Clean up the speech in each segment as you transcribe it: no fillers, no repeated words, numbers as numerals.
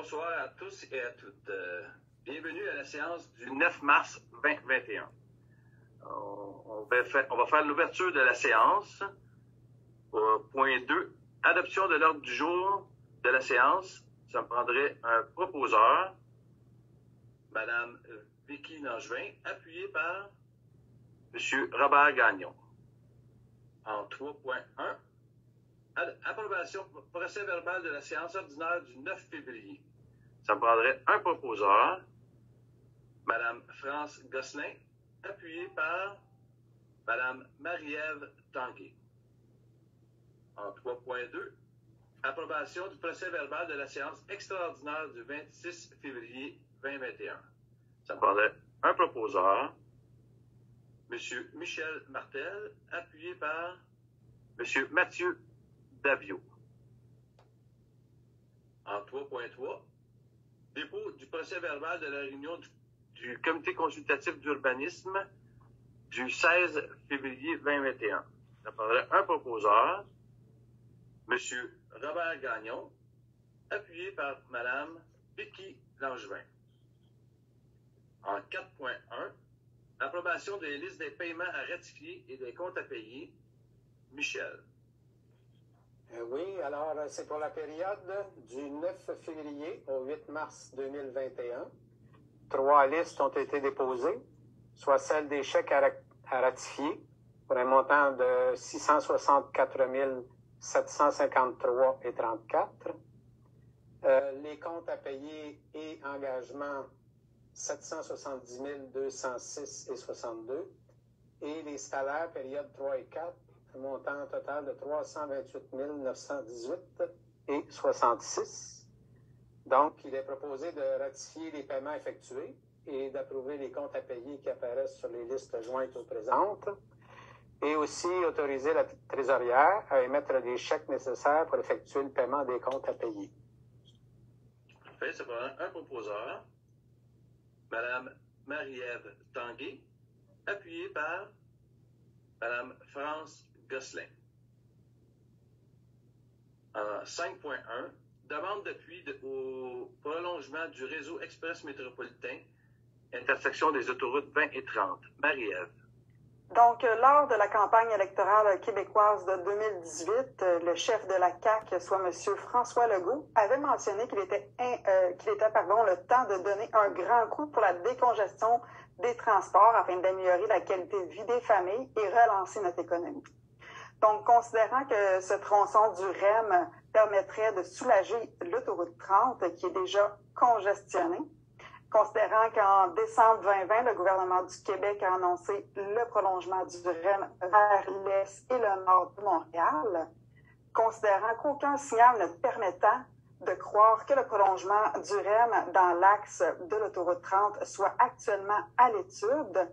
Bonsoir à tous et à toutes. Bienvenue à la séance du 9 mars 2021. On va faire l'ouverture de la séance. Point 2, adoption de l'ordre du jour de la séance. Ça me prendrait un proposeur, Madame Vicky Langevin, appuyée par Monsieur Robert Gagnon. En 3.1, approbation procès verbal de la séance ordinaire du 9 février. Ça me prendrait un proposeur, Madame France Gosselin, appuyée par Madame Marie-Ève Tanguay. En 3.2, approbation du procès verbal de la séance extraordinaire du 26 février 2021. Ça me prendrait un proposeur, Monsieur Michel Martel, appuyé par Monsieur Mathieu Davio. En 3.3, dépôt du procès verbal de la réunion du comité consultatif d'urbanisme du 16 février 2021. Ça prendrait un proposeur, M. Robert Gagnon, appuyé par Mme Vicky Langevin. En 4.1, approbation des listes des paiements à ratifier et des comptes à payer, Michel. Oui, alors c'est pour la période du 9 février au 8 mars 2021. 3 listes ont été déposées, soit celle des chèques à ratifier pour un montant de 664 753,34. Les comptes à payer et engagements 770 206,62. Et les salaires période 3 et 4, un montant total de 328 918,66. Donc, il est proposé de ratifier les paiements effectués et d'approuver les comptes à payer qui apparaissent sur les listes jointes aux présentes. Et aussi autoriser la trésorière à émettre les chèques nécessaires pour effectuer le paiement des comptes à payer. Parfait, ça prend un proposeur, Madame Marie-Ève Tanguay, appuyée par Madame France Gosselin. En 5.1, demande d'appui au prolongement du réseau express métropolitain, intersection des autoroutes 20 et 30. Marie-Ève. Donc, lors de la campagne électorale québécoise de 2018, le chef de la CAQ, soit M. François Legault, avait mentionné qu'il était le temps de donner un grand coup pour la décongestion des transports afin d'améliorer la qualité de vie des familles et relancer notre économie. Donc, considérant que ce tronçon du REM permettrait de soulager l'autoroute 30 qui est déjà congestionnée, considérant qu'en décembre 2020, le gouvernement du Québec a annoncé le prolongement du REM vers l'est et le nord de Montréal, considérant qu'aucun signal ne permettant de croire que le prolongement du REM dans l'axe de l'autoroute 30 soit actuellement à l'étude,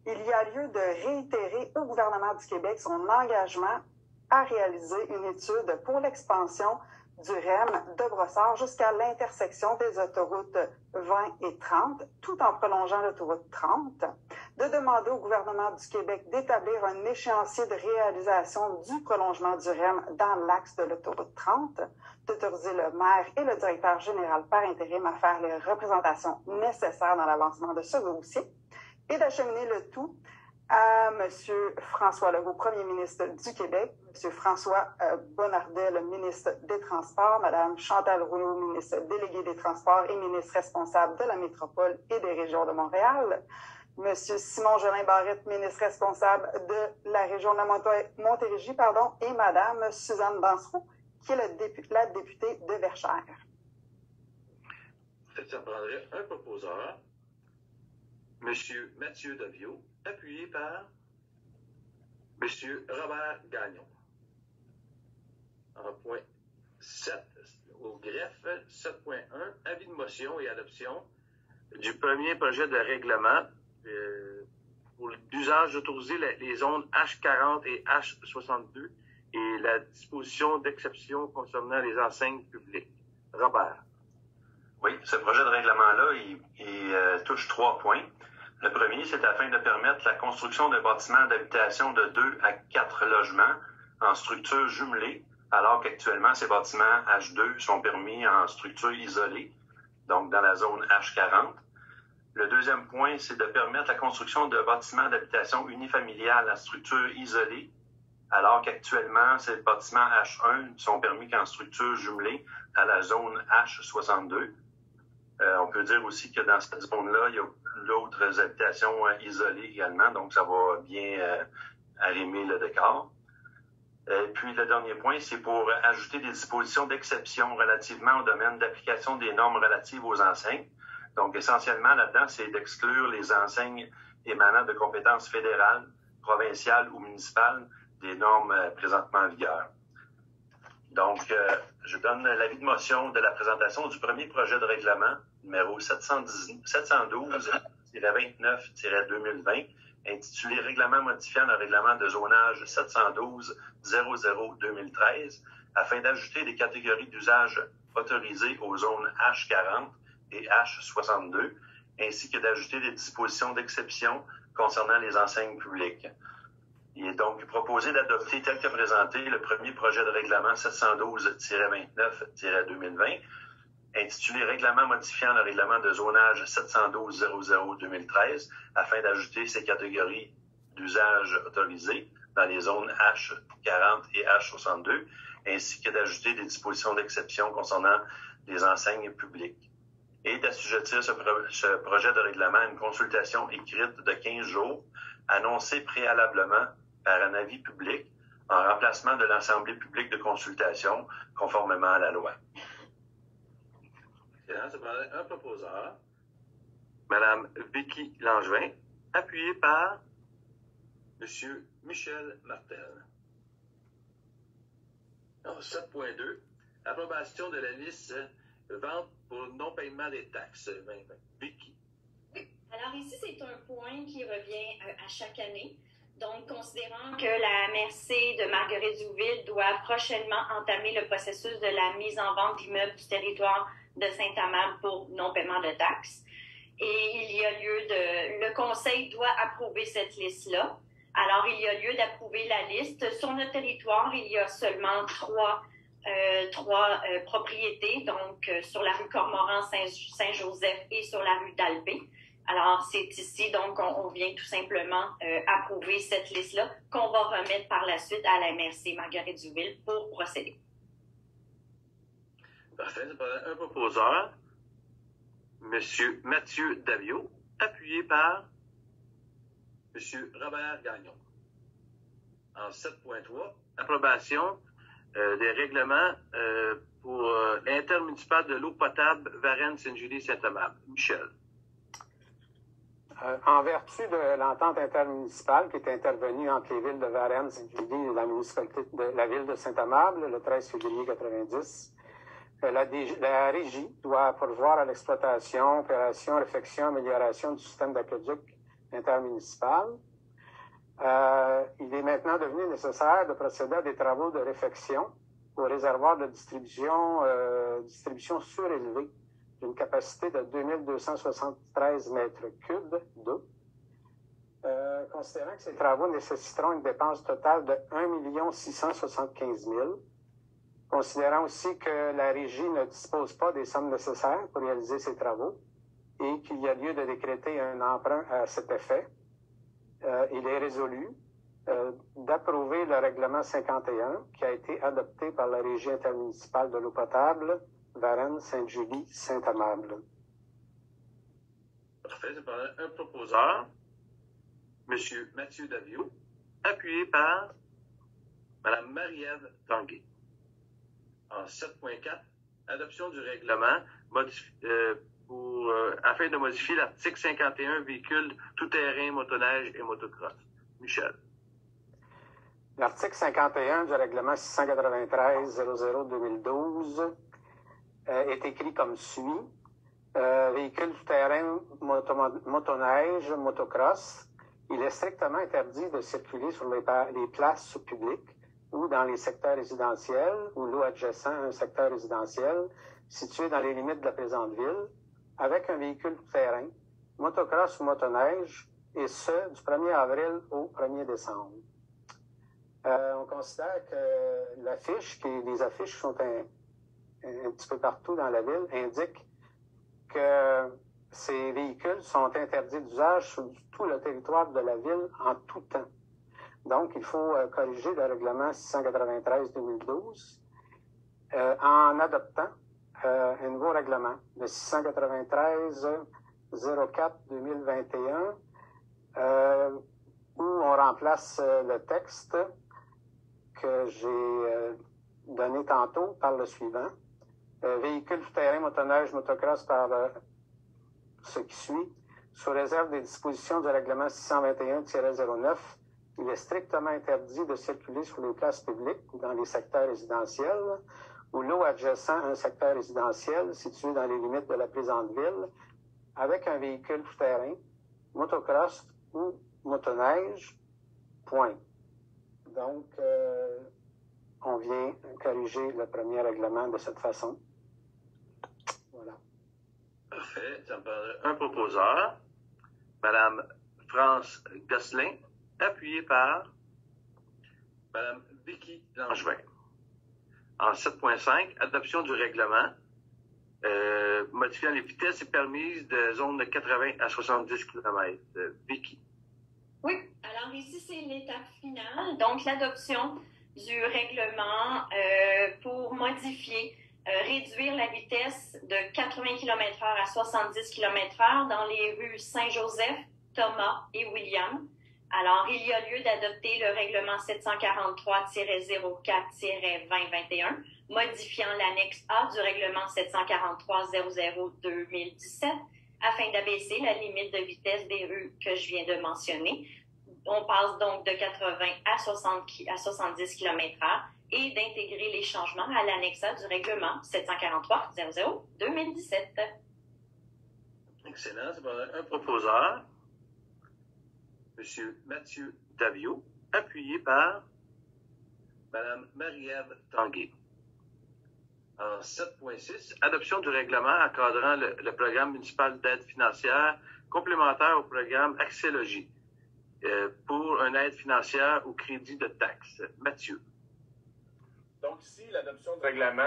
il y a lieu de réitérer au gouvernement du Québec son engagement à réaliser une étude pour l'expansion du REM de Brossard jusqu'à l'intersection des autoroutes 20 et 30, tout en prolongeant l'autoroute 30, de demander au gouvernement du Québec d'établir un échéancier de réalisation du prolongement du REM dans l'axe de l'autoroute 30, d'autoriser le maire et le directeur général par intérim à faire les représentations nécessaires dans l'avancement de ce dossier, et d'acheminer le tout à M. François Legault, Premier ministre du Québec, M. François Bonnardel, le ministre des Transports, Mme Chantal Rouleau, ministre déléguée des Transports et ministre responsable de la métropole et des régions de Montréal, M. Simon Jolin Barrette, ministre responsable de la région de la Montérégie, et Mme Suzanne Dansereau, qui est la députée de Verchères. Ça prendrait un proposeur, M. Mathieu Davio, appuyé par M. Robert Gagnon. En point 7, au greffe, 7.1, avis de motion et adoption du premier projet de règlement pour l'usage d'autoriser les zones H40 et H62 et la disposition d'exception concernant les enseignes publiques. Robert. Oui, ce projet de règlement-là, il touche 3 points. Le premier, c'est afin de permettre la construction de bâtiments d'habitation de 2 à 4 logements en structure jumelée, alors qu'actuellement, ces bâtiments H2 sont permis en structure isolée. donc dans la zone H40. Le deuxième point, c'est de permettre la construction de bâtiments d'habitation unifamiliales à structure isolée, alors qu'actuellement, ces bâtiments H1 sont permis qu'en structure jumelée à la zone H62. On peut dire aussi que dans cette zone-là, il y a d'autres habitations isolées également, donc ça va bien arrimer le décor. Puis le dernier point, c'est pour ajouter des dispositions d'exception relativement au domaine d'application des normes relatives aux enseignes. Donc essentiellement là-dedans, c'est d'exclure les enseignes émanant de compétences fédérales, provinciales ou municipales des normes présentement en vigueur. Donc, je donne l'avis de motion de la présentation du premier projet de règlement numéro 712-29-2020, intitulé « Règlement modifiant le règlement de zonage 712-00-2013 » afin d'ajouter des catégories d'usage autorisées aux zones H40 et H62, ainsi que d'ajouter des dispositions d'exception concernant les enseignes publiques. Il est donc proposé d'adopter tel que présenté le premier projet de règlement 712-29-2020, intitulé « Règlement modifiant le règlement de zonage 712-00-2013 » afin d'ajouter ces catégories d'usage autorisés dans les zones H40 et H62, ainsi que d'ajouter des dispositions d'exception concernant les enseignes publiques. Et d'assujettir ce projet de règlement à une consultation écrite de 15 jours, annoncée préalablement par un avis public en remplacement de l'Assemblée publique de consultation, conformément à la loi. Ça prendrait un proposeur, Mme Vicky Langevin, appuyée par M. Michel Martel. Alors, 7.2, approbation de la liste vente pour non-paiement des taxes. Vicky. Alors ici, c'est un point qui revient à chaque année. Donc, considérant que la MRC de Marguerite-Douville doit prochainement entamer le processus de la mise en vente d'immeubles du territoire de Saint-Amable pour non-paiement de taxes. Et il y a lieu le conseil doit approuver cette liste-là. Alors, il y a lieu d'approuver la liste. Sur notre territoire, il y a seulement trois propriétés, donc sur la rue Cormoran, Saint-Joseph et sur la rue d'Albé. Alors, c'est ici, donc, on vient tout simplement approuver cette liste-là qu'on va remettre par la suite à la MRC Marguerite-Douville pour procéder. Parfait. Ça prendrait un proposeur, M. Mathieu Davio, appuyé par M. Robert Gagnon. En 7.3, approbation des règlements pour l'intermunicipal de l'eau potable Varennes-Sainte-Julie-Saint-Amable. Michel. En vertu de l'entente intermunicipale qui est intervenue entre les villes de Varennes, Sainte-Julie et la municipalité de la ville de Saint-Amable le 13 février 1990, la régie doit pourvoir à l'exploitation, opération, réfection, amélioration du système d'aqueduc intermunicipal. Il est maintenant devenu nécessaire de procéder à des travaux de réfection au réservoir de distribution surélevée d'une capacité de 2273 mètres cubes d'eau. Considérant que ces travaux nécessiteront une dépense totale de 1 675 000, considérant aussi que la régie ne dispose pas des sommes nécessaires pour réaliser ces travaux et qu'il y a lieu de décréter un emprunt à cet effet, il est résolu d'approuver le règlement 51 qui a été adopté par la Régie intermunicipale de l'eau potable Varennes, Sainte-Julie, Saint-Amable. Parfait. Ça prendrait un proposeur, M. Mathieu Davio, appuyé par Mme Marie-Ève Tanguay. En 7.4, adoption du règlement afin de modifier l'article 51, véhicules tout-terrain, motoneige et motocross. Michel. L'article 51 du règlement 693-00-2012 est écrit comme suit. Véhicules tout-terrain, motoneige, motocross. Il est strictement interdit de circuler sur les places publiques ou dans les secteurs résidentiels ou l'eau adjacent à un secteur résidentiel situé dans les limites de la présente ville avec un véhicule tout-terrain, motocross ou motoneige, et ce, du 1er avril au 1er décembre. On considère que les affiches qui sont un petit peu partout dans la ville indiquent véhicules sont interdits d'usage sur tout le territoire de la ville en tout temps. Donc, il faut corriger le règlement 693-2012 en adoptant un nouveau règlement, le 693-04-2021, où on remplace le texte que j'ai donné tantôt par le suivant. Véhicule tout-terrain, motoneige, motocross par ce qui suit. Sous réserve des dispositions du règlement 621-09, il est strictement interdit de circuler sur les places publiques ou dans les secteurs résidentiels ou l'eau adjacent à un secteur résidentiel situé dans les limites de la présente ville avec un véhicule tout-terrain, motocross ou motoneige, point. Donc, on vient corriger le premier règlement de cette façon. Voilà. Parfait. Ça me paraît un proposeur, Mme France Gosselin, appuyé par Mme Vicky Langevin. En 7.5, adoption du règlement modifiant les vitesses et permises de zones de 80 à 70 km. Vicky. Oui, alors ici, c'est l'étape finale, donc l'adoption du règlement pour modifier, réduire la vitesse de 80 km/h à 70 km/h dans les rues Saint-Joseph, Thomas et William. Alors, il y a lieu d'adopter le règlement 743-04-2021, modifiant l'annexe A du règlement 743-00-2017 afin d'abaisser la limite de vitesse des rues que je viens de mentionner. On passe donc de 80 à 70 km/h et d'intégrer les changements à l'annexe A du règlement 743-00-2017. Excellent. C'est un proposeur, M. Mathieu Davio, appuyé par Mme Marie-Ève Tanguay. En 7.6, adoption du règlement encadrant le programme municipal d'aide financière complémentaire au programme Accès-Logis pour une aide financière au crédit de taxes. Mathieu. Donc ici, l'adoption du règlement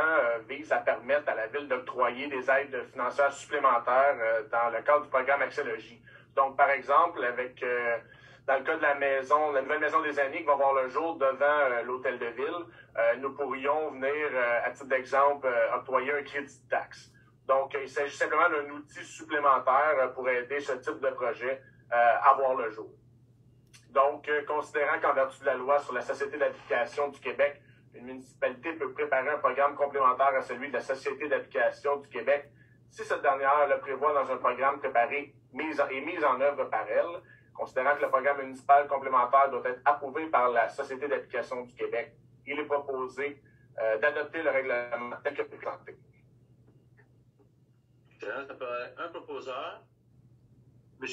vise à permettre à la Ville d'octroyer des aides financières supplémentaires dans le cadre du programme Accès-Logis. Donc, par exemple, dans le cas de la nouvelle maison des aînés qui va voir le jour devant l'hôtel de ville, nous pourrions venir, à titre d'exemple, octroyer un crédit de taxe. Donc, il s'agit simplement d'un outil supplémentaire pour aider ce type de projet à voir le jour. Donc, considérant qu'en vertu de la loi sur la Société d'application du Québec, une municipalité peut préparer un programme complémentaire à celui de la Société d'application du Québec si cette dernière le prévoit dans un programme préparé et mis en œuvre par elle, considérant que le programme municipal complémentaire doit être approuvé par la Société d'application du Québec. Il est proposé d'adopter le règlement tel que présenté. Un proposeur, M.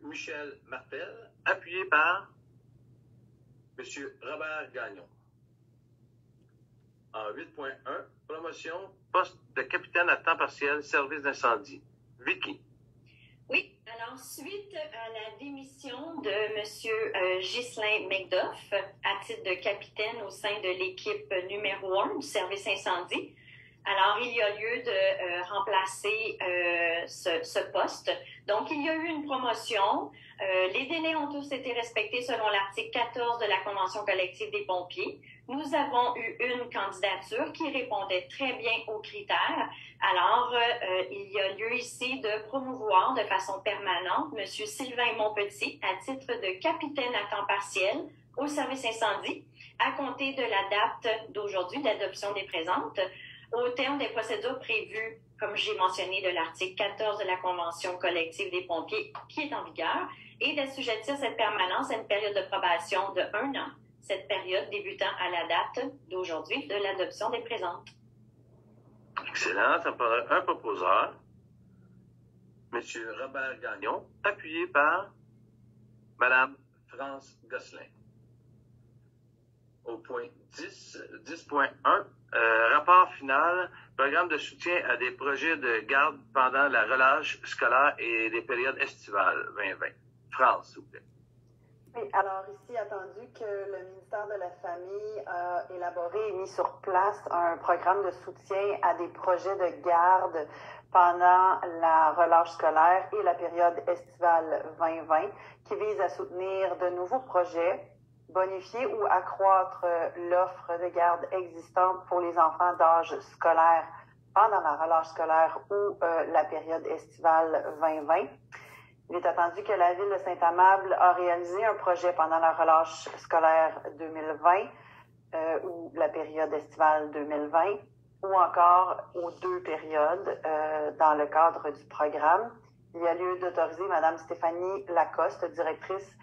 Michel Martel, appuyé par M. Robert Gagnon. En 8.1, promotion, poste de capitaine à temps partiel, service d'incendie. Vicky. Oui, alors suite à la démission de M. Ghislain McDuff à titre de capitaine au sein de l'équipe numéro 1 du service incendie, alors il y a lieu de remplacer ce poste. Donc, il y a eu une promotion. Les délais ont tous été respectés selon l'article 14 de la Convention collective des pompiers. Nous avons eu une candidature qui répondait très bien aux critères. Alors, il y a lieu ici de promouvoir de façon permanente M. Sylvain Montpetit à titre de capitaine à temps partiel au service incendie à compter de la date d'aujourd'hui d'adoption des présentes au terme des procédures prévues, comme j'ai mentionné, de l'article 14 de la Convention collective des pompiers qui est en vigueur et d'assujettir cette permanence à une période de probation de 1 an. Cette période débutant à la date d'aujourd'hui de l'adoption des présentes. Excellent. Ça me paraît un proposeur, M. Robert Gagnon, appuyé par Mme France Gosselin. Au point 10.1, rapport final, programme de soutien à des projets de garde pendant la relâche scolaire et les périodes estivales 2020. France, s'il vous plaît. Oui, alors ici, attendu que le ministère de la Famille a élaboré et mis sur place un programme de soutien à des projets de garde pendant la relâche scolaire et la période estivale 2020, qui vise à soutenir de nouveaux projets, bonifier ou accroître l'offre de garde existante pour les enfants d'âge scolaire pendant la relâche scolaire ou la période estivale 2020. Il est attendu que la Ville de Saint-Amable a réalisé un projet pendant la relâche scolaire 2020 ou la période estivale 2020, ou encore aux deux périodes dans le cadre du programme. Il y a lieu d'autoriser Mme Stéphanie Lacoste, directrice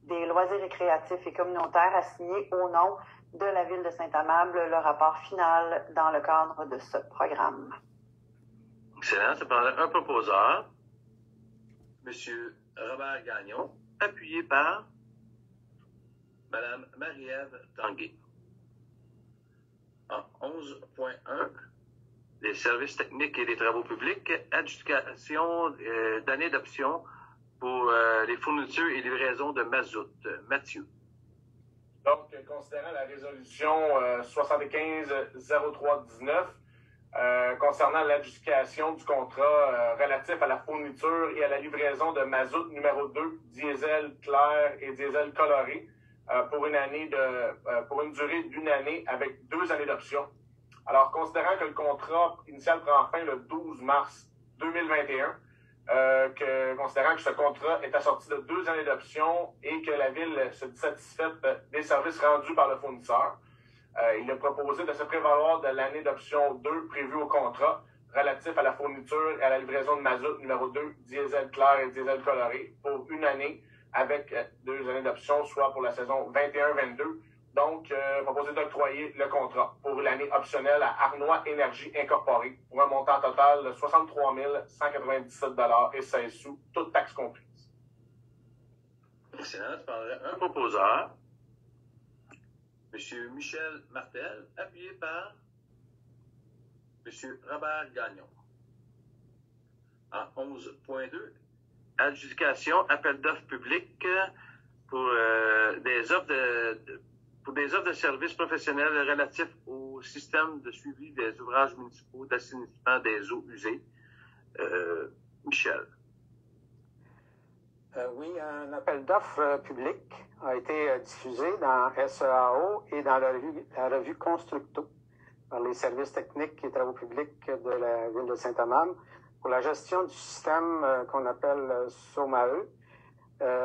des loisirs récréatifs et communautaires, à signer au nom de la Ville de Saint-Amable le rapport final dans le cadre de ce programme. Excellent. Ça prendrait un proposeur, M. Robert Gagnon, appuyé par Mme Marie-Ève Tanguay. En 11.1, les services techniques et les travaux publics, adjudication d'année d'option pour les fournitures et livraisons de mazout. Mathieu. Donc, considérant la résolution 75-03-19, concernant l'adjudication du contrat relatif à la fourniture et à la livraison de mazout numéro 2, diesel clair et diesel coloré, pour une durée d'une année avec 2 années d'option. Alors, considérant que le contrat initial prend fin le 12 mars 2021, considérant que ce contrat est assorti de 2 années d'option et que la Ville se dit satisfaite des services rendus par le fournisseur, il est proposé de se prévaloir de l'année d'option 2 prévue au contrat relatif à la fourniture et à la livraison de mazout numéro 2, diesel clair et diesel coloré, pour une année avec 2 années d'option, soit pour la saison 21-22. Donc, proposé d'octroyer le contrat pour l'année optionnelle à Arnois Énergie Incorporée pour un montant total de 63 197 et 16 sous, toutes taxes comprises. Excellent. Je prendrais un proposeur, M. Michel Martel, appuyé par M. Robert Gagnon. En 11.2, adjudication, appel d'offres publiques pour des offres de services professionnels relatifs au système de suivi des ouvrages municipaux d'assainissement des eaux usées. Michel. Oui, un appel d'offres public a été diffusé dans SEAO et dans la revue Constructo par les services techniques et travaux publics de la Ville de Saint-Amable pour la gestion du système qu'on appelle SOMAE,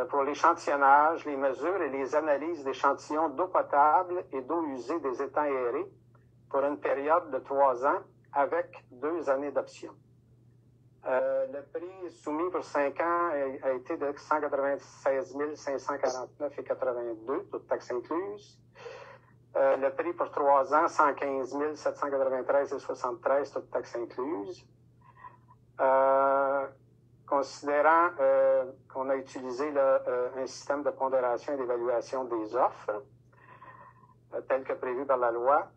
pour l'échantillonnage, les mesures et les analyses d'échantillons d'eau potable et d'eau usée des étangs aérés pour une période de 3 ans avec 2 années d'option. Le prix soumis pour 5 ans a été de 196 549,82, toutes taxes incluses. Le prix pour 3 ans, 115 793,73, toutes taxes incluses. Considérant qu'on a utilisé un système de pondération et d'évaluation des offres, tel que prévu par la loi,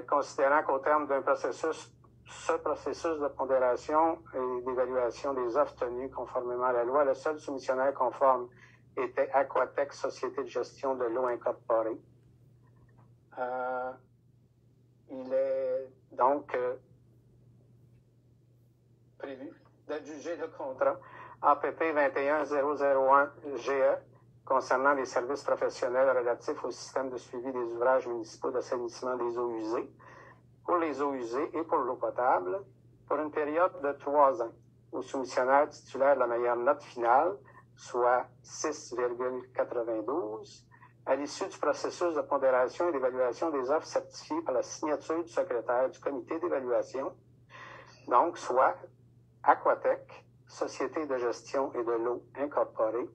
considérant qu'au terme d'un processus, ce processus de pondération et d'évaluation des offres tenues conformément à la loi, le seul soumissionnaire conforme était Aquatec, Société de gestion de l'eau incorporée. Il est donc prévu d'adjuger le contrat APP 21001-GE concernant les services professionnels relatifs au système de suivi des ouvrages municipaux d'assainissement des eaux usées, pour les eaux usées et pour l'eau potable, pour une période de 3 ans, au soumissionnaire titulaire de la meilleure note finale, soit 6,92, à l'issue du processus de pondération et d'évaluation des offres certifiées par la signature du secrétaire du comité d'évaluation, donc soit Aquatec, Société de gestion et de l'eau incorporée,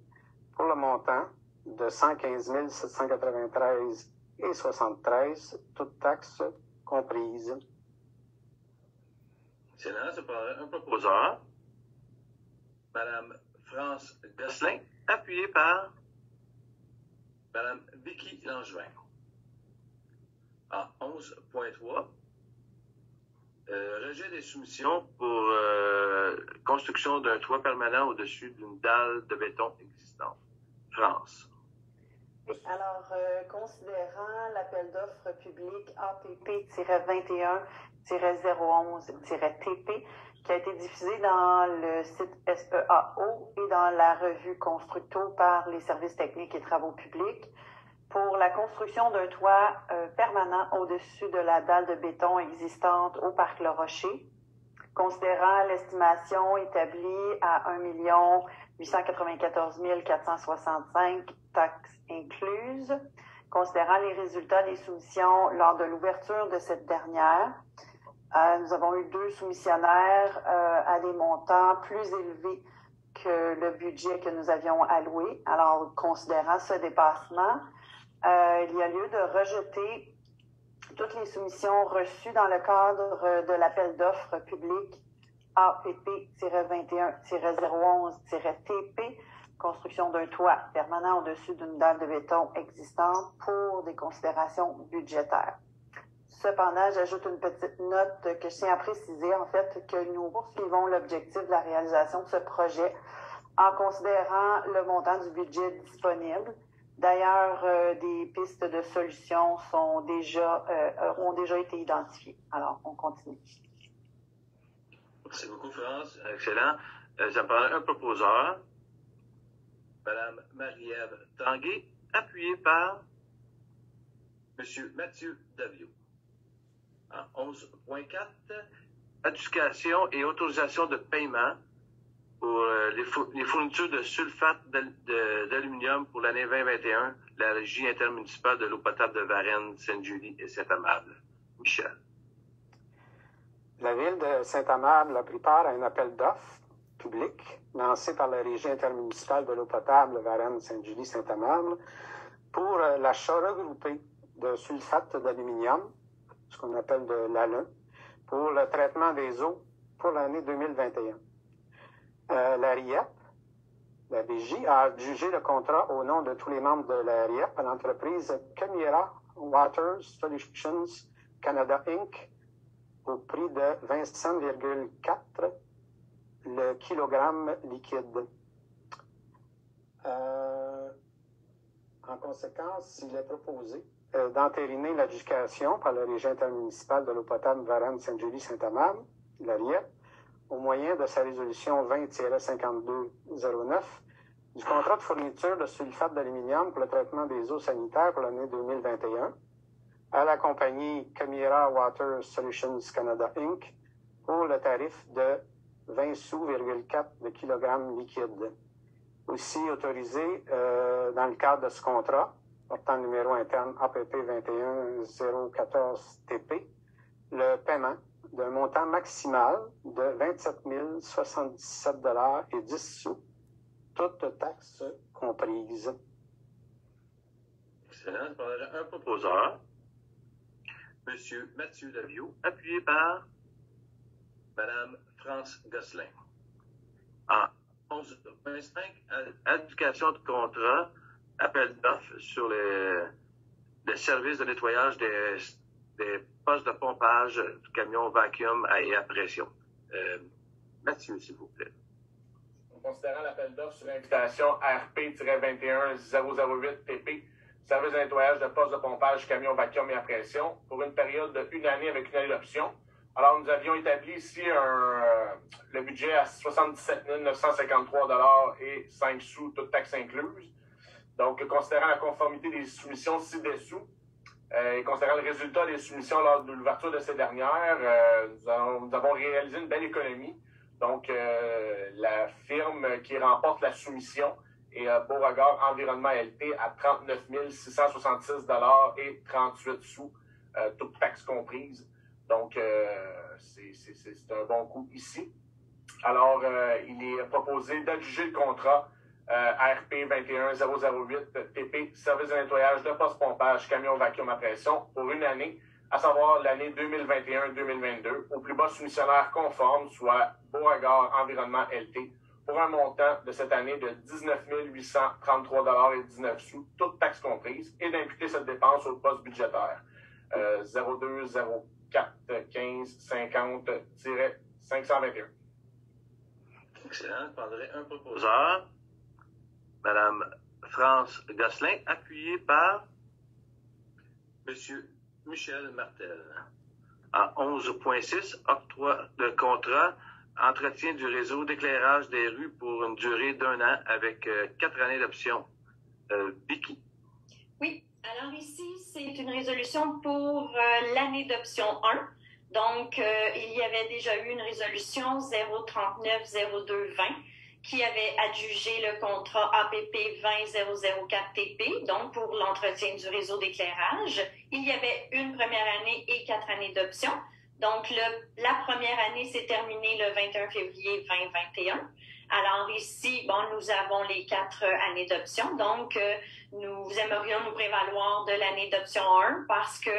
pour le montant de 115 793,73, toutes taxes comprises. Excellent. Ça prendrait un proposeur, Mme France Gosselin, appuyée par Mme Vicky Langevin. En 11.3, rejet des soumissions pour construction d'un toit permanent au-dessus d'une dalle de béton existante. France. Alors, considérant l'appel d'offres public APP-21-011-TP qui a été diffusé dans le site SEAO et dans la revue Constructo par les services techniques et travaux publics pour la construction d'un toit permanent au-dessus de la dalle de béton existante au parc Le Rocher, considérant l'estimation établie à 1 894 465 taxes incluses, considérant les résultats des soumissions lors de l'ouverture de cette dernière. Nous avons eu 2 soumissionnaires à des montants plus élevés que le budget que nous avions alloué. Alors, considérant ce dépassement, il y a lieu de rejeter toutes les soumissions reçues dans le cadre de l'appel d'offres public APP-21-011-TP, construction d'un toit permanent au-dessus d'une dalle de béton existante pour des considérations budgétaires. Cependant, j'ajoute une petite note que je tiens à préciser, en fait, que nous poursuivons l'objectif de la réalisation de ce projet en considérant le montant du budget disponible. D'ailleurs, des pistes de solutions ont déjà été identifiées. Alors, on continue. Merci beaucoup, France. Excellent. J'en parle un proposeur, Mme Marie-Ève Tanguay, appuyée par M. Mathieu Daviau. En 11.4, adjudication et autorisation de paiement pour les fournitures de sulfate d'aluminium pour l'année 2021, la Régie intermunicipale de l'eau potable de Varennes, Sainte-Julie et Saint-Amable. Michel. La Ville de Saint-Amable a pris part à un appel d'offres public lancé par la Régie intermunicipale de l'eau potable Varennes, Sainte-Julie, Saint-Amable pour l'achat regroupé de sulfate d'aluminium, ce qu'on appelle de l'ALUN, pour le traitement des eaux pour l'année 2021. La RIEP, la Régie, a jugé le contrat au nom de tous les membres de la RIEP à l'entreprise Kemira Water Solutions Canada Inc. au prix de 27,4 le kilogramme liquide. En conséquence, il est proposé d'entériner l'adjudication par la Régie intermunicipale de l'eau potable Varennes-Sainte-Julie-Saint-Amable, la RIEP, au moyen de sa résolution 20-5209 du contrat de fourniture de sulfate d'aluminium pour le traitement des eaux sanitaires pour l'année 2021 à la compagnie Kemira Water Solutions Canada Inc. pour le tarif de 20 sous,4 de kilogramme liquide. Aussi autorisé dans le cadre de ce contrat, portant numéro interne APP 21-014-TP, le paiement d'un montant maximal de 27 077,10 $, toutes taxes comprises. Excellent. Je parlerai un proposeur, M. Mathieu Daviau, appuyé par Mme France Gosselin. En 11.5, adjudication de contrat, appel d'offres sur les services de nettoyage des postes de pompage du camion vacuum et à pression. Mathieu, s'il vous plaît. Considérant l'appel d'offres sur l'invitation RP-21-008-TP, service de nettoyage de postes de pompage camion vacuum et à pression, pour une période de 1 année avec une année d'option. Alors, nous avions établi ici le budget à 77 953 et 5 sous, toutes taxes incluses. Donc, considérant la conformité des soumissions ci-dessous et considérant le résultat des soumissions lors de l'ouverture de ces dernières, nous avons réalisé une belle économie. Donc, la firme qui remporte la soumission est Beauregard Environnement LT à 39 666 et 38 sous, toutes taxes comprises. Donc, c'est un bon coup ici. Alors, il est proposé d'adjuger le contrat RP 21-008-TP, service de nettoyage de poste-pompage camion vacuum à pression pour une année, à savoir l'année 2021-2022, au plus bas soumissionnaire conforme, soit Beauregard Environnement LT, pour un montant de cette année de 19 833 et 19 sous, toutes taxes comprises, et d'imputer cette dépense au poste budgétaire 02 04 15 50-521. Excellent. Je prendrai un proposeur, Mme France Gosselin, appuyée par M. Michel Martel. En 11.6, octroi de contrat entretien du réseau d'éclairage des rues pour une durée d'1 an avec 4 années d'option. Vicky. Oui, alors ici, c'est une résolution pour l'année d'option 1. Donc, il y avait déjà eu une résolution 039-02-20 qui avait adjugé le contrat APP 20-004-TP, donc pour l'entretien du réseau d'éclairage. Il y avait une première année et 4 années d'option. Donc, la première année s'est terminée le 21 février 2021. Alors ici, nous avons les 4 années d'option. Donc, nous aimerions nous prévaloir de l'année d'option 1 parce que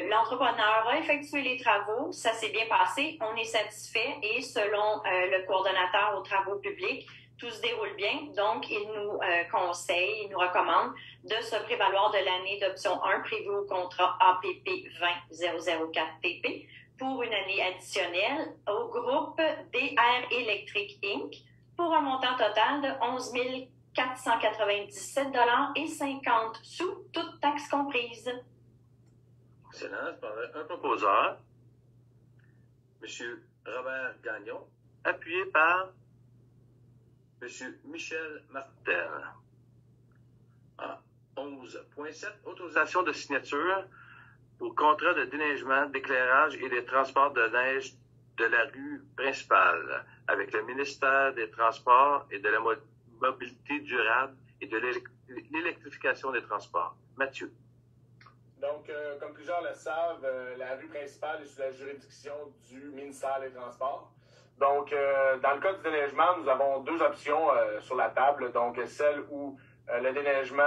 l'entrepreneur a effectué les travaux, ça s'est bien passé, on est satisfait et selon le coordonnateur aux travaux publics, tout se déroule bien. Donc, il nous conseille, il nous recommande de se prévaloir de l'année d'option 1 prévue au contrat APP 20-004-TP pour une année additionnelle au groupe DR Electric Inc. pour un montant total de 11 497,50 $, toutes taxes comprises. Excellent. Un proposeur, M. Robert Gagnon, appuyé par M. Michel Martel. 11.7, autorisation de signature pour contrat de déneigement, d'éclairage et de transport de neige de la rue principale avec le ministère des Transports et de la mobilité durable et de l'électrification des transports. Mathieu. Donc, comme plusieurs le savent, la rue principale est sous la juridiction du ministère des Transports. Donc, dans le cas du déneigement, nous avons 2 options sur la table. Donc, celle où le déneigement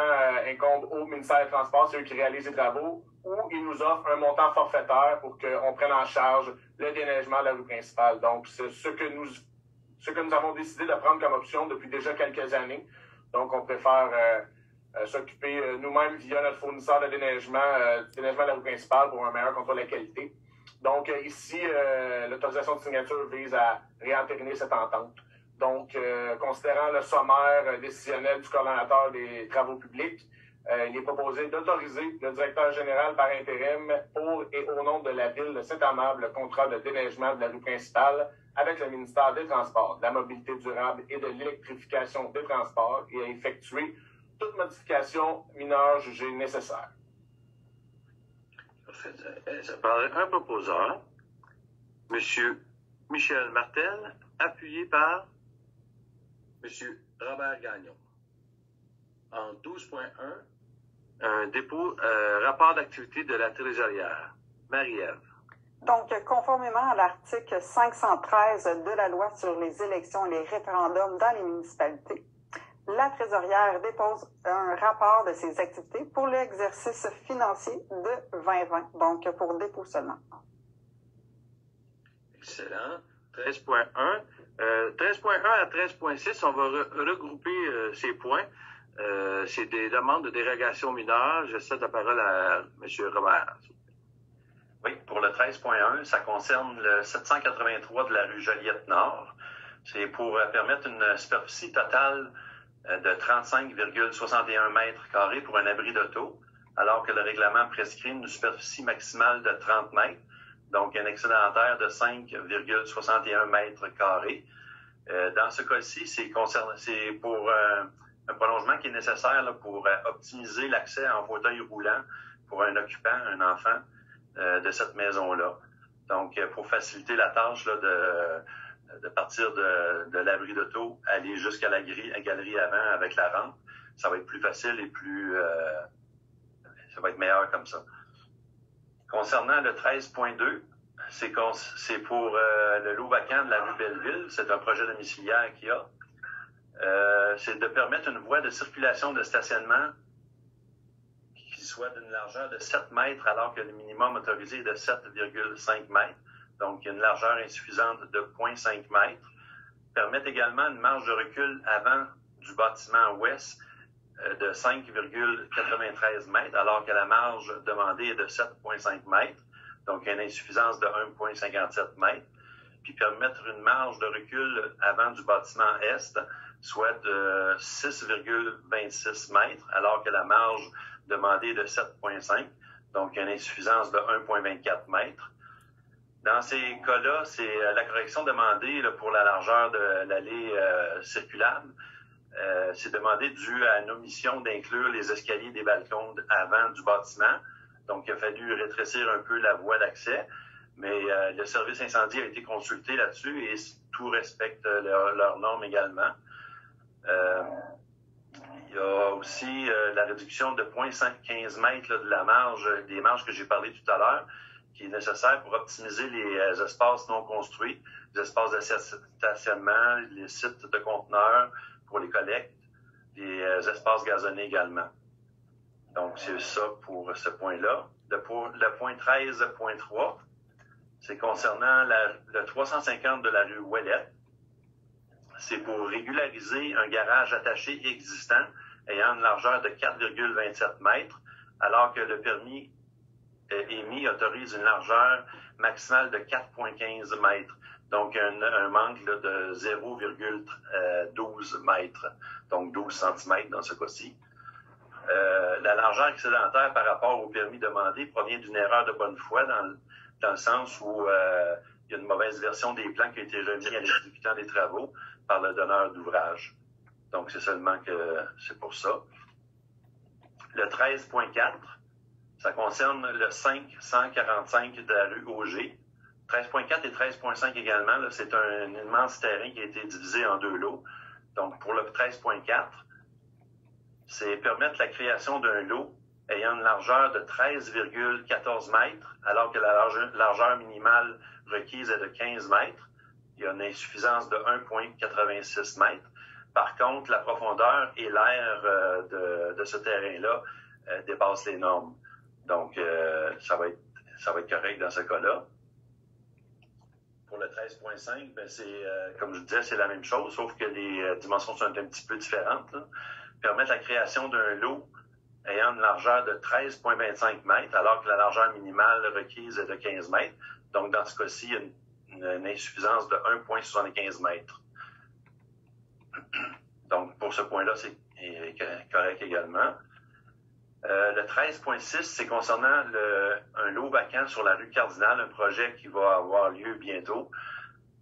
incombe au ministère des Transports, c'est eux qui réalisent les travaux, ou ils nous offrent un montant forfaitaire pour qu'on prenne en charge le déneigement de la rue principale. Donc, c'est ce que nous avons décidé de prendre comme option depuis déjà quelques années. Donc, on préfère s'occuper nous-mêmes via notre fournisseur de déneigement de la rue principale pour un meilleur contrôle de la qualité. Donc, ici, l'autorisation de signature vise à réentériner cette entente. Donc, considérant le sommaire décisionnel du coordonnateur des travaux publics, il est proposé d'autoriser le directeur général par intérim pour et au nom de la Ville de Saint-Amable le contrat de déneigement de la rue principale avec le ministère des Transports, de la mobilité durable et de l'électrification des transports et à effectuer toute modification mineure jugée nécessaire. Ça parle un proposeur, M. Michel Martel, appuyé par M. Robert Gagnon. En 12.1, un dépôt rapport d'activité de la trésorière. Marie-Ève. Donc, conformément à l'article 513 de la loi sur les élections et les référendums dans les municipalités, la trésorière dépose un rapport de ses activités pour l'exercice financier de 2020, donc pour dépôt seulement. Excellent. 13.1. 13.1 à 13.6, on va regrouper ces points. C'est des demandes de dérogation mineure. Je cède la parole à M. Robert. Oui, pour le 13.1, ça concerne le 783 de la rue Joliette-Nord. C'est pour permettre une superficie totale de 35,61 mètres carrés pour un abri d'auto, alors que le règlement prescrit une superficie maximale de 30 mètres, donc un excédentaire de 5,61 mètres carrés. Dans ce cas-ci, c'est pour un prolongement qui est nécessaire là, pour optimiser l'accès en fauteuil roulant pour un occupant, un enfant de cette maison-là. Donc, pour faciliter la tâche là, de partir de l'abri d'auto, aller jusqu'à la galerie avant avec la rampe, ça va être plus facile et ça va être meilleur comme ça. Concernant le 13.2, c'est pour le lot vacant de la rue Belleville. C'est un projet domiciliaire qu'il y a. C'est de permettre une voie de circulation de stationnement qui soit d'une largeur de 7 mètres alors que le minimum autorisé est de 7,5 mètres. Donc, il y a une largeur insuffisante de 0,5 mètres. Permettre également une marge de recul avant du bâtiment ouest de 5,93 mètres, alors que la marge demandée est de 7,5 mètres. Donc, il y a une insuffisance de 1,57 mètres. Puis permettre une marge de recul avant du bâtiment est, soit de 6,26 mètres, alors que la marge demandée est de 7,5. Donc, il y a une insuffisance de 1,24 mètres. Dans ces cas-là, c'est la correction demandée là, pour la largeur de l'allée circulable. C'est demandé dû à une omission d'inclure les escaliers des balcons avant du bâtiment. Donc, il a fallu rétrécir un peu la voie d'accès. Mais le service incendie a été consulté là-dessus et tout respecte leurs normes également. Il y a aussi la réduction de 0,15 mètres là, de la marge, des marges que j'ai parlé tout à l'heure, qui est nécessaire pour optimiser les espaces non construits, les espaces de stationnement, les sites de conteneurs pour les collectes, les espaces gazonnés également. Donc, c'est ça pour ce point-là. Le point 13.3, c'est concernant le 350 de la rue Ouellette. C'est pour régulariser un garage attaché existant ayant une largeur de 4,27 mètres, alors que le permis émis autorise une largeur maximale de 4,15 mètres. Donc, un manque là, de 0,12 mètres, donc 12 cm dans ce cas-ci. La largeur excédentaire par rapport au permis demandé provient d'une erreur de bonne foi dans le sens où il y a une mauvaise version des plans qui a été remis à l'exécutant des travaux par le donneur d'ouvrage. Donc, c'est seulement que c'est pour ça. Le 13.4, ça concerne le 545 de la rue Auger. 13.4 et 13.5 également, là, c'est un immense terrain qui a été divisé en deux lots. Donc, pour le 13.4, c'est permettre la création d'un lot ayant une largeur de 13,14 mètres, alors que la largeur minimale requise est de 15 mètres. Il y a une insuffisance de 1,86 mètres. Par contre, la profondeur et l'air de ce terrain-là dépassent les normes. Donc, ça va être correct dans ce cas-là. Pour le 13.5, ben comme je disais, c'est la même chose, sauf que les dimensions sont un petit peu différentes. Là. Permettre la création d'un lot ayant une largeur de 13,25 mètres, alors que la largeur minimale requise est de 15 mètres. Donc, dans ce cas-ci, il y a une insuffisance de 1,75 mètres. Donc, pour ce point-là, c'est correct également. Le 13.6, c'est concernant un lot vacant sur la rue Cardinal, un projet qui va avoir lieu bientôt.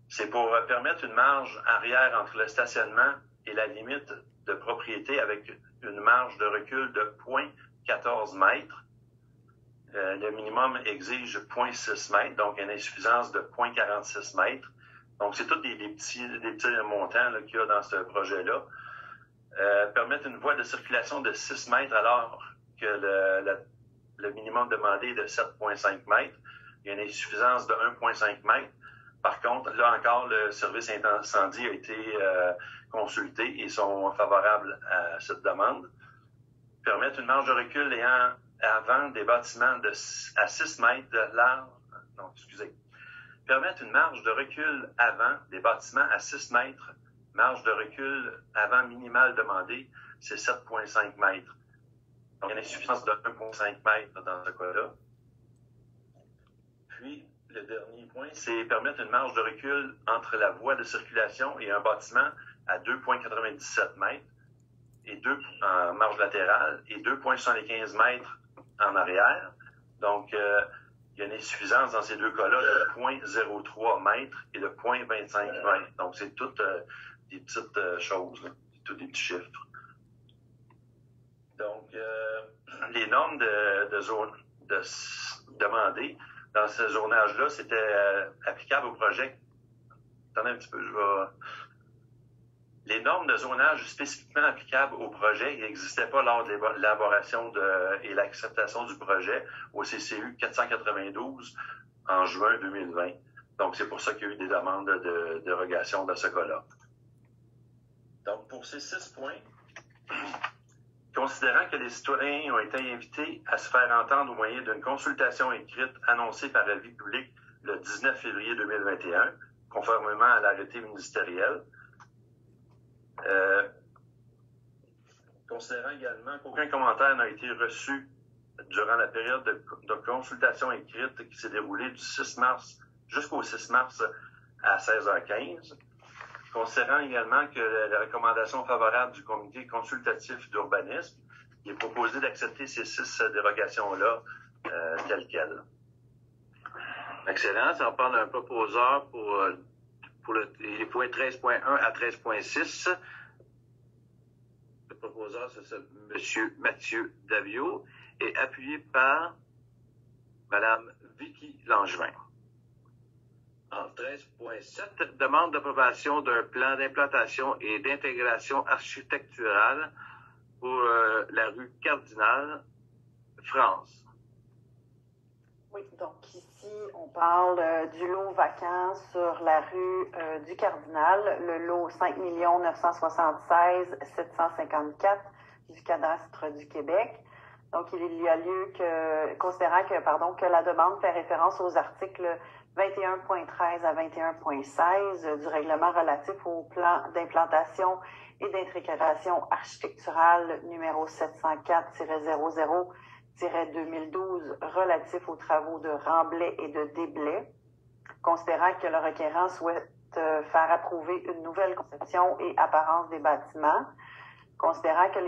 C'est pour permettre une marge arrière entre le stationnement et la limite de propriété avec une marge de recul de 0,14 mètres. Le minimum exige 0,6 mètres, donc une insuffisance de 0,46 mètres. Donc, c'est tous des petits montants là, qu'il y a dans ce projet-là. Permettre une voie de circulation de 6 mètres alors que le minimum demandé est de 7,5 mètres. Il y a une insuffisance de 1,5 mètres. Par contre, là encore, le service incendie a été consulté et sont favorables à cette demande. Permettre une marge de recul ayant avant des bâtiments à 6 mètres de large. Non, excusez. Permettre une marge de recul avant des bâtiments à 6 mètres. Marge de recul avant minimale demandée, c'est 7,5 mètres. Donc, il y a une insuffisance de 1,5 mètres dans ce cas-là. Puis, le dernier point, c'est permettre une marge de recul entre la voie de circulation et un bâtiment à 2,97 mètres et 2 en marge latérale et 2,75 mètres en arrière. Donc, il y a une insuffisance dans ces deux cas-là de 0,03 mètres et de 0,25 mètres. Donc, c'est toutes des petites choses, là. C'est tous des petits chiffres. Donc, les normes demandées dans ce zonage-là, c'était applicable au projet. Attendez un petit peu, Les normes de zonage spécifiquement applicables au projet n'existaient pas lors de l'élaboration et l'acceptation du projet au CCU 492 en juin 2020. Donc, c'est pour ça qu'il y a eu des demandes de dérogation dans ce cas-là. Donc, pour ces 6 points, considérant que les citoyens ont été invités à se faire entendre au moyen d'une consultation écrite annoncée par avis public le 19 février 2021, conformément à l'arrêté ministériel, considérant également qu'aucun commentaire n'a été reçu durant la période de consultation écrite qui s'est déroulée du 6 mars jusqu'au 6 mars à 16h15, considérant également que la recommandation favorable du comité consultatif d'urbanisme, il est proposé d'accepter ces 6 dérogations-là telles quelles. Excellent. Ça va prendre un proposeur pour les points 13.1 à 13.6. Le proposeur, c'est M. Mathieu Daviau, et appuyé par Mme Vicky Langevin. En 13.7, demande d'approbation d'un plan d'implantation et d'intégration architecturale pour la rue Cardinal, France. Oui, donc ici, on parle du lot vacant sur la rue du Cardinal, le lot 5 976 754 du cadastre du Québec. Donc, il y a lieu considérant que la demande fait référence aux articles 21.13 à 21.16 du règlement relatif au plan d'implantation et d'intégration architecturale numéro 704-00-2012 relatif aux travaux de remblai et de déblai, considérant que le requérant souhaite faire approuver une nouvelle conception et apparence des bâtiments, considérant que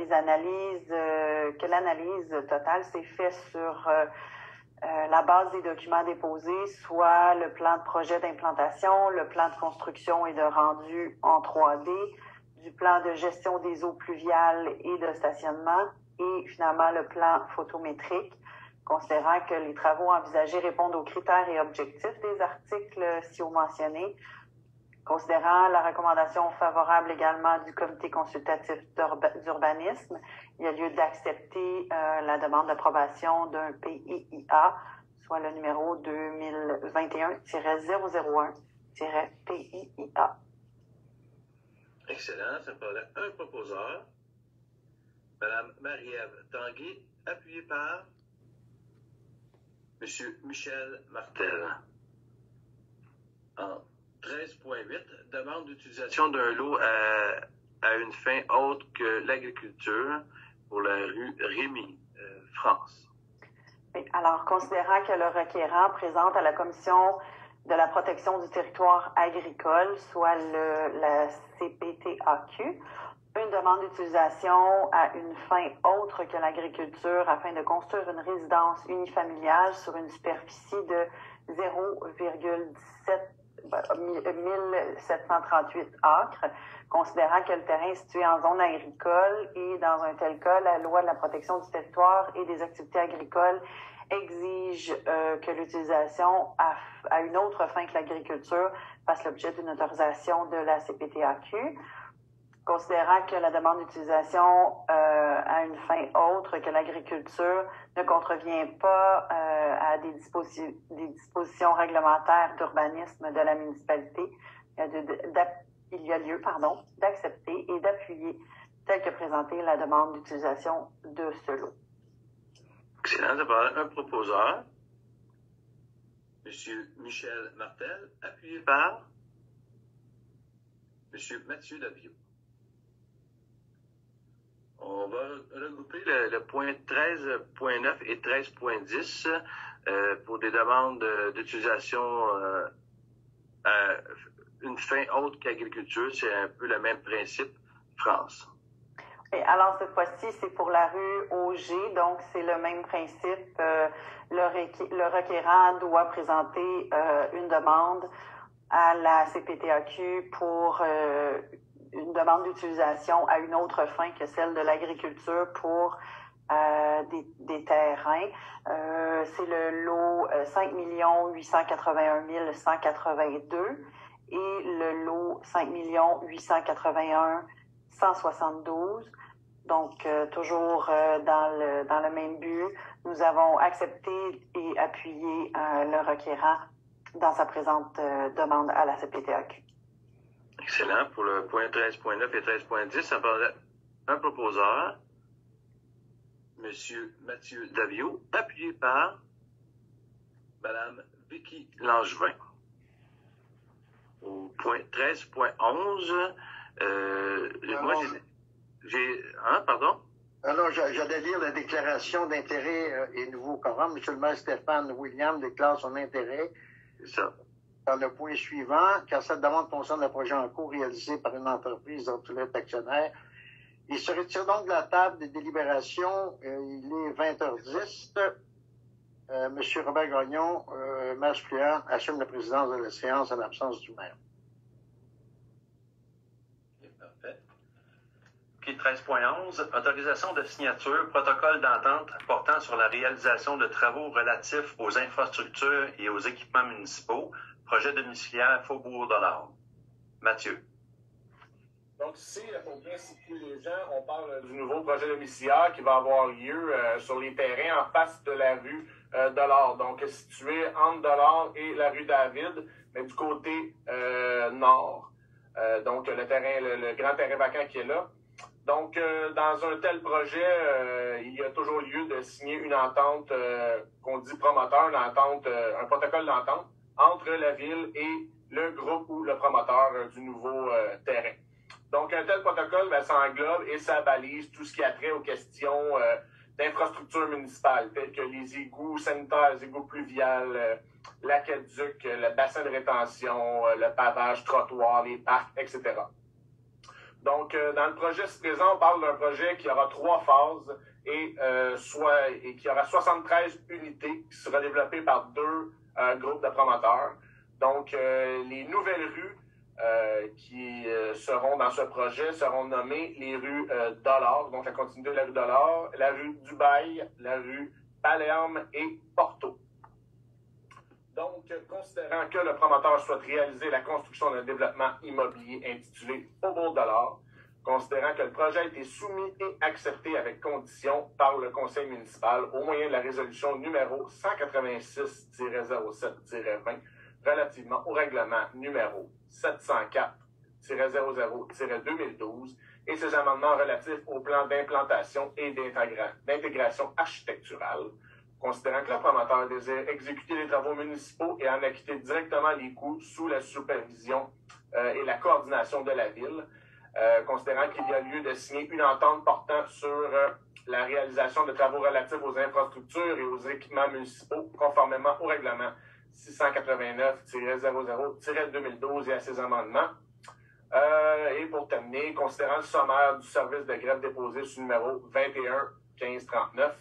l'analyse totale s'est faite sur la base des documents déposés, soit le plan de projet d'implantation, le plan de construction et de rendu en 3D, du plan de gestion des eaux pluviales et de stationnement, et finalement le plan photométrique, considérant que les travaux envisagés répondent aux critères et objectifs des articles ci-haut mentionnés, considérant la recommandation favorable également du comité consultatif d'urbanisme, il y a lieu d'accepter la demande d'approbation d'un PIIA, soit le numéro 2021-001-PIIA. Excellent. Ça paraît un proposeur. Mme Marie-Ève Tanguay, appuyée par M. Michel Martel. En 13.8, demande d'utilisation d'un lot à une fin autre que l'agriculture pour la rue Rémy, France. Oui, alors, considérant que le requérant présente à la Commission de la protection du territoire agricole, soit la CPTAQ, une demande d'utilisation à une fin autre que l'agriculture afin de construire une résidence unifamiliale sur une superficie de 1738 acres, considérant que le terrain est situé en zone agricole et dans un tel cas, la loi de la protection du territoire et des activités agricoles exige que l'utilisation à une autre fin que l'agriculture fasse l'objet d'une autorisation de la CPTAQ. Considérant que la demande d'utilisation à une fin autre que l'agriculture ne contrevient pas à des dispositions réglementaires d'urbanisme de la municipalité, il y a lieu d'accepter et d'appuyer, tel que présenté, la demande d'utilisation de ce lot. Excellent. Ça paraît un proposeur, M. Michel Martel, appuyé par M. Mathieu Daviau. On va regrouper le point 13.9 et 13.10 pour des demandes d'utilisation à une fin autre qu'agriculture. C'est un peu le même principe, France. Et alors, cette fois-ci, c'est pour la rue Auger, donc c'est le même principe. Le requérant doit présenter une demande à la CPTAQ pour une demande d'utilisation à une autre fin que celle de l'agriculture pour des terrains. C'est le lot 5 881 182 et le lot 5 881 172. Donc, toujours dans le même but, nous avons accepté et appuyé le requérant dans sa présente demande à la CPTAQ. Excellent. Pour le point 13.9 et 13.10, ça paraît un proposeur, M. Mathieu Daviau, appuyé par Mme Vicky Langevin. Au point 13.11, moi, pardon? Alors, j'allais lire la déclaration d'intérêt et nouveau quorum. M. le maire Stéphane William déclare son intérêt. C'est ça. Dans le point suivant, car cette demande concerne le projet en cours réalisé par une entreprise d'Ortulette actionnaire. Il se retire donc de la table des délibérations. Il est 20h10. M. Robert Gagnon, maire suppléant, assume la présidence de la séance en absence du maire. Parfait. OK, 13.11, autorisation de signature, protocole d'entente portant sur la réalisation de travaux relatifs aux infrastructures et aux équipements municipaux, projet domiciliaire Faubourg-de-l'Arbre. Mathieu. Donc ici, pour bien situer les gens, on parle du nouveau projet domiciliaire qui va avoir lieu sur les terrains en face de la rue Dollard, donc situé entre Dollard et la rue David, mais du côté nord. Donc le grand terrain vacant qui est là. Donc dans un tel projet, il y a toujours lieu de signer une entente qu'on dit promoteur, un protocole d'entente entre la ville et le groupe ou le promoteur du nouveau terrain. Donc, un tel protocole, ça englobe et ça balise tout ce qui a trait aux questions d'infrastructures municipales, telles que les égouts sanitaires, les égouts pluviales, l'aqueduc, le bassin de rétention, le pavage, trottoir, les parcs, etc. Donc, dans le projet présent, on parle d'un projet qui aura 3 phases et qui aura 73 unités qui sera développées par 2 groupes de promoteurs. Donc, les nouvelles rues qui seront dans ce projet seront nommées les rues Dollard, donc la continuité de la rue Dollard, la rue Dubaï, la rue Palerme et Porto. Donc, considérant que le promoteur souhaite réaliser la construction d'un développement immobilier intitulé Faubourg-de-l'Arbre, considérant que le projet a été soumis et accepté avec conditions par le conseil municipal au moyen de la résolution numéro 186-07-20 relativement au règlement numéro 704-00-2012 et ses amendements relatifs au plan d'implantation et d'intégration architecturale, considérant que le promoteur désire exécuter les travaux municipaux et en acquitter directement les coûts sous la supervision et la coordination de la ville, considérant qu'il y a lieu de signer une entente portant sur la réalisation de travaux relatifs aux infrastructures et aux équipements municipaux, conformément au règlement 689-00-2012 et à ses amendements. Et pour terminer, considérant le sommaire du service de grève déposé sous numéro 21-1539,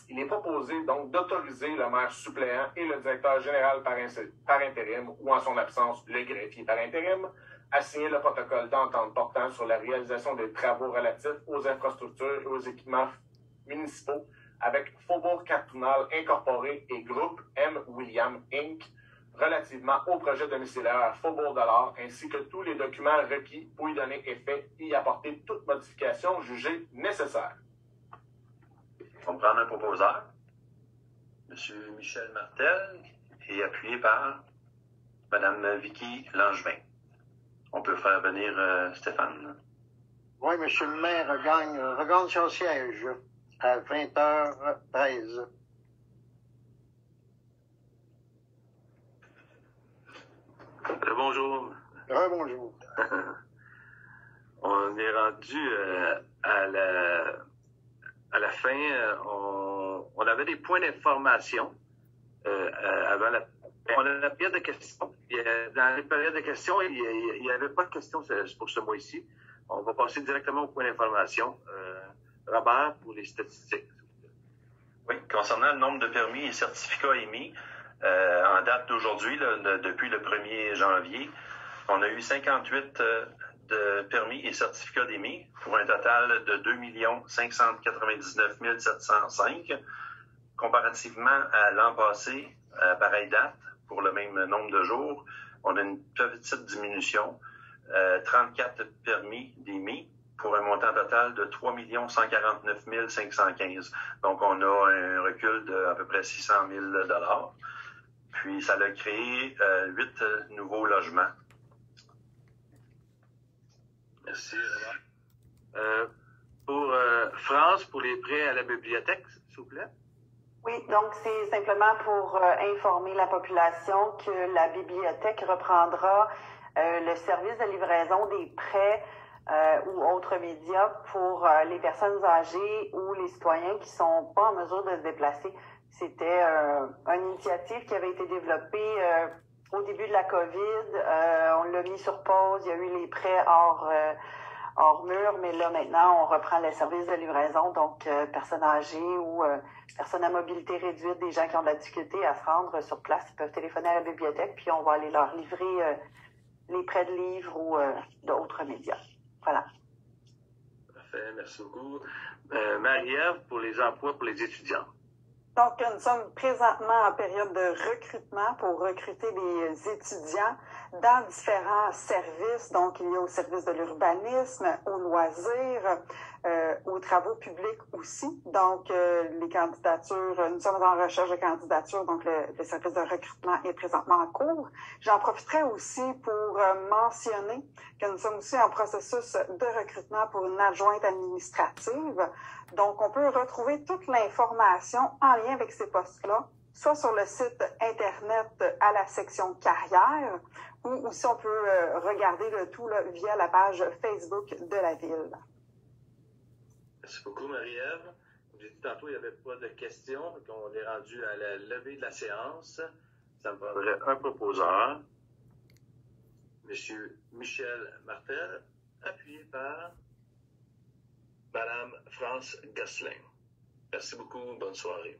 il est proposé donc d'autoriser le maire suppléant et le directeur général par intérim ou en son absence le greffier par intérim à signer le protocole d'entente portant sur la réalisation des travaux relatifs aux infrastructures et aux équipements municipaux avec Faubourg Cartoonal Incorporé et Groupe M. William Inc. relativement au projet domiciliaire Faubourg-de-l'Arbre ainsi que tous les documents requis pour y donner effet et y apporter toute modification jugée nécessaire. On va prendre un proposeur, M. Michel Martel, et appuyé par Mme Vicky Langevin. On peut faire venir Stéphane. Oui, M. le maire regagne son siège à 20h13. Bonjour. Bonjour. On est rendu à la fin. On avait des points d'information avant la période de questions. Dans la période de questions, il n'y avait pas de questions pour ce mois-ci. On va passer directement au point d'information. Robert, pour les statistiques. Oui, concernant le nombre de permis et certificats émis, en date d'aujourd'hui, depuis le 1er janvier, on a eu 58 de permis et certificats d'émis pour un total de 2 599 705. Comparativement à l'an passé, à pareille date, pour le même nombre de jours, on a une petite diminution, 34 permis d'émis pour un montant total de 3 149 515. Donc, on a un recul d'à peu près 600 000 $. Puis, ça a créé 8 nouveaux logements. Merci. Pour France, pour les prêts à la bibliothèque, s'il vous plaît. Oui, donc c'est simplement pour informer la population que la bibliothèque reprendra le service de livraison des prêts ou autres médias pour les personnes âgées ou les citoyens qui sont pas en mesure de se déplacer. C'était une initiative qui avait été développée au début de la COVID. On l'a mis sur pause. Il y a eu les prêts hors mur, mais là, maintenant, on reprend les services de livraison, donc personnes âgées ou personnes à mobilité réduite, des gens qui ont de la difficulté à se rendre sur place, ils peuvent téléphoner à la bibliothèque, puis on va aller leur livrer les prêts de livres ou d'autres médias. Voilà. Parfait, merci beaucoup. Marie-Ève, pour les emplois pour les étudiants. Donc, nous sommes présentement en période de recrutement pour recruter des étudiants dans différents services. Donc, il y a au service de l'urbanisme, aux loisirs, aux travaux publics aussi. Donc, les candidatures, nous sommes en recherche de candidatures, donc le service de recrutement est présentement en cours. J'en profiterai aussi pour mentionner que nous sommes aussi en processus de recrutement pour une adjointe administrative. Donc, on peut retrouver toute l'information en lien avec ces postes-là, soit sur le site Internet à la section carrière, ou aussi on peut regarder le tout là, via la page Facebook de la Ville. Merci beaucoup, Marie-Ève. Comme j'ai dit tantôt, il n'y avait pas de questions, donc on est rendu à la levée de la séance. Ça me prendrait un proposeur, M. Michel Martel, appuyé par Madame France Gosselin. Merci beaucoup. Bonne soirée.